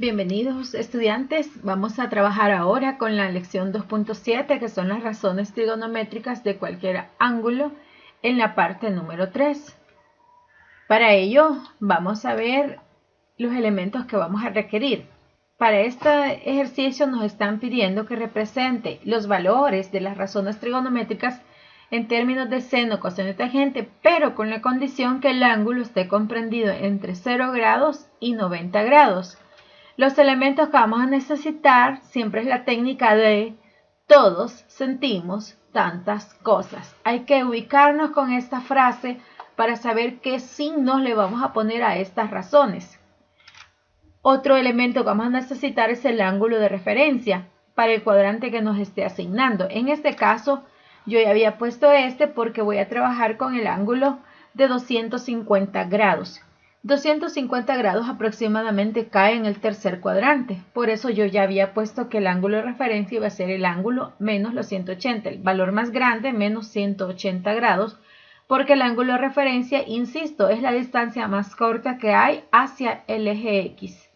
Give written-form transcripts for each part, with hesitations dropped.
Bienvenidos estudiantes, vamos a trabajar ahora con la lección 2.7 que son las razones trigonométricas de cualquier ángulo en la parte número 3. Para ello vamos a ver los elementos que vamos a requerir. Para este ejercicio nos están pidiendo que represente los valores de las razones trigonométricas en términos de seno, coseno y tangente, pero con la condición que el ángulo esté comprendido entre 0 grados y 90 grados. Los elementos que vamos a necesitar siempre es la técnica de todos sentimos tantas cosas. Hay que ubicarnos con esta frase para saber qué signos le vamos a poner a estas razones. Otro elemento que vamos a necesitar es el ángulo de referencia para el cuadrante que nos esté asignando. En este caso, yo ya había puesto este porque voy a trabajar con el ángulo de 250 grados. 250 grados aproximadamente cae en el tercer cuadrante. Por eso yo ya había puesto que el ángulo de referencia iba a ser el ángulo menos los 180, el valor más grande menos 180 grados, porque el ángulo de referencia, insisto, es la distancia más corta que hay hacia el eje X.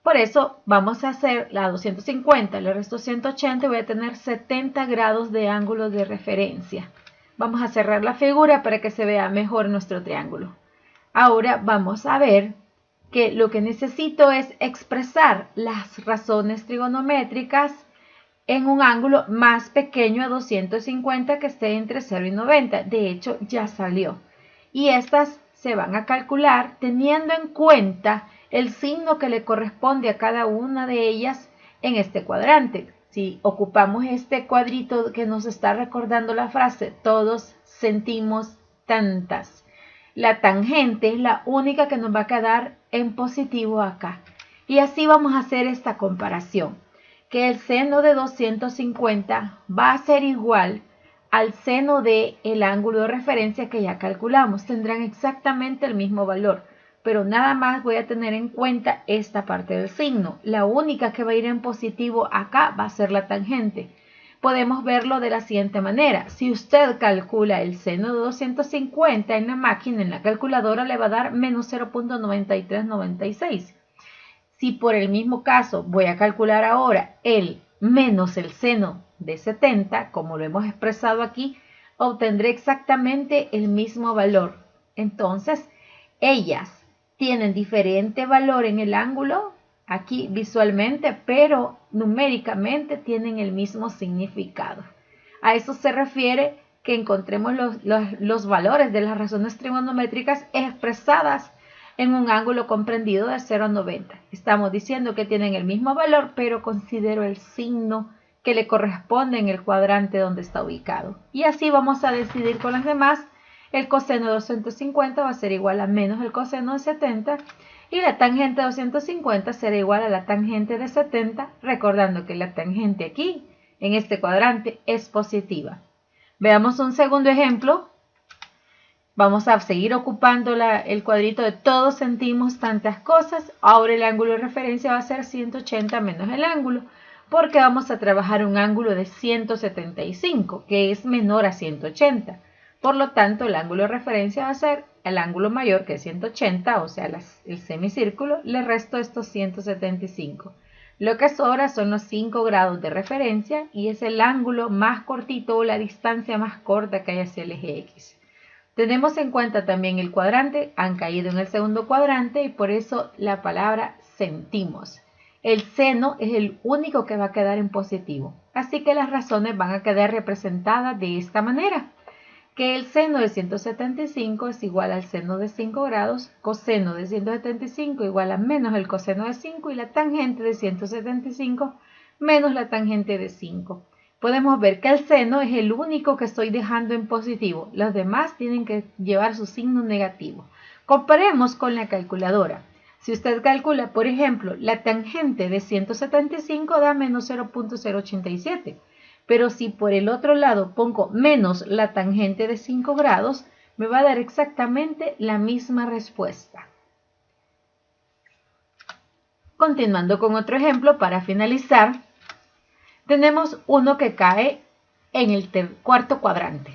Por eso vamos a hacer la 250, le resto 180 y voy a tener 70 grados de ángulo de referencia. Vamos a cerrar la figura para que se vea mejor nuestro triángulo. Ahora vamos a ver que lo que necesito es expresar las razones trigonométricas en un ángulo más pequeño a 250 que esté entre 0 y 90. De hecho, ya salió. Y estas se van a calcular teniendo en cuenta el signo que le corresponde a cada una de ellas en este cuadrante. Si ocupamos este cuadrito que nos está recordando la frase, todos sentimos tantas. La tangente es la única que nos va a quedar en positivo acá. Y así vamos a hacer esta comparación. Que el seno de 250 va a ser igual al seno del ángulo de referencia que ya calculamos. Tendrán exactamente el mismo valor. Pero nada más voy a tener en cuenta esta parte del signo. La única que va a ir en positivo acá va a ser la tangente. Podemos verlo de la siguiente manera. Si usted calcula el seno de 250 en la máquina, en la calculadora, le va a dar menos 0.9396. Si por el mismo caso voy a calcular ahora el menos el seno de 70, como lo hemos expresado aquí, obtendré exactamente el mismo valor. Entonces, ellas tienen diferente valor en el ángulo, aquí visualmente, pero numéricamente tienen el mismo significado. A eso se refiere que encontremos los valores de las razones trigonométricas expresadas en un ángulo comprendido de 0 a 90. Estamos diciendo que tienen el mismo valor, pero considero el signo que le corresponde en el cuadrante donde está ubicado. Y así vamos a decidir con las demás. El coseno de 250 va a ser igual a menos el coseno de 70 y la tangente de 250 será igual a la tangente de 70, recordando que la tangente aquí, en este cuadrante, es positiva. Veamos un segundo ejemplo. Vamos a seguir ocupando el cuadrito de todos sentimos tantas cosas. Ahora el ángulo de referencia va a ser 180 menos el ángulo, porque vamos a trabajar un ángulo de 175, que es menor a 180. Por lo tanto, el ángulo de referencia va a ser el ángulo mayor, que es 180, o sea, el semicírculo, le resto estos 175. Lo que sobra son los 5 grados de referencia y es el ángulo más cortito o la distancia más corta que hay hacia el eje X. Tenemos en cuenta también el cuadrante, han caído en el segundo cuadrante y por eso la palabra sentimos. El seno es el único que va a quedar en positivo, así que las razones van a quedar representadas de esta manera. Que el seno de 175 es igual al seno de 5 grados, coseno de 175 igual a menos el coseno de 5 y la tangente de 175 menos la tangente de 5. Podemos ver que el seno es el único que estoy dejando en positivo. Los demás tienen que llevar su signo negativo. Comparemos con la calculadora. Si usted calcula, por ejemplo, la tangente de 175 da menos 0.087. Pero si por el otro lado pongo menos la tangente de 5 grados, me va a dar exactamente la misma respuesta. Continuando con otro ejemplo para finalizar, tenemos uno que cae en el cuarto cuadrante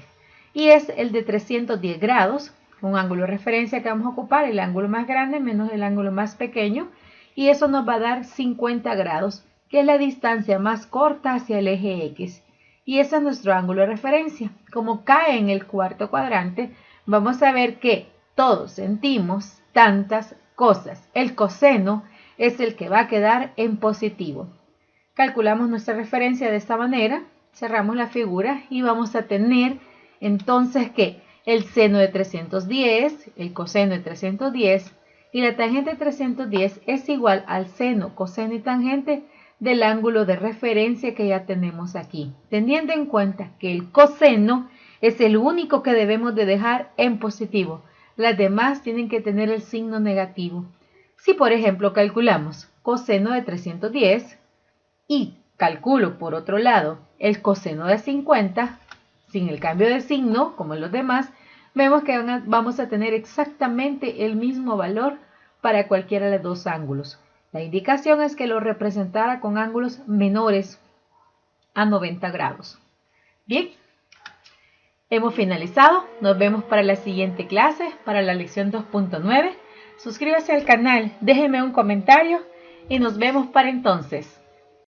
y es el de 310 grados, un ángulo de referencia que vamos a ocupar, el ángulo más grande menos el ángulo más pequeño, y eso nos va a dar 50 grados, que es la distancia más corta hacia el eje X. Y ese es nuestro ángulo de referencia. Como cae en el cuarto cuadrante, vamos a ver que todos sentimos tantas cosas. El coseno es el que va a quedar en positivo. Calculamos nuestra referencia de esta manera, cerramos la figura y vamos a tener entonces que el seno de 310, el coseno de 310 y la tangente de 310 es igual al seno, coseno y tangente del ángulo de referencia que ya tenemos aquí, teniendo en cuenta que el coseno es el único que debemos de dejar en positivo. Las demás tienen que tener el signo negativo. Si por ejemplo calculamos coseno de 310 y calculo por otro lado el coseno de 50, sin el cambio de signo como en los demás, vemos que vamos a tener exactamente el mismo valor para cualquiera de los dos ángulos. La indicación es que lo representara con ángulos menores a 90 grados. Bien, hemos finalizado. Nos vemos para la siguiente clase, para la lección 2.9. Suscríbase al canal, déjeme un comentario y nos vemos para entonces.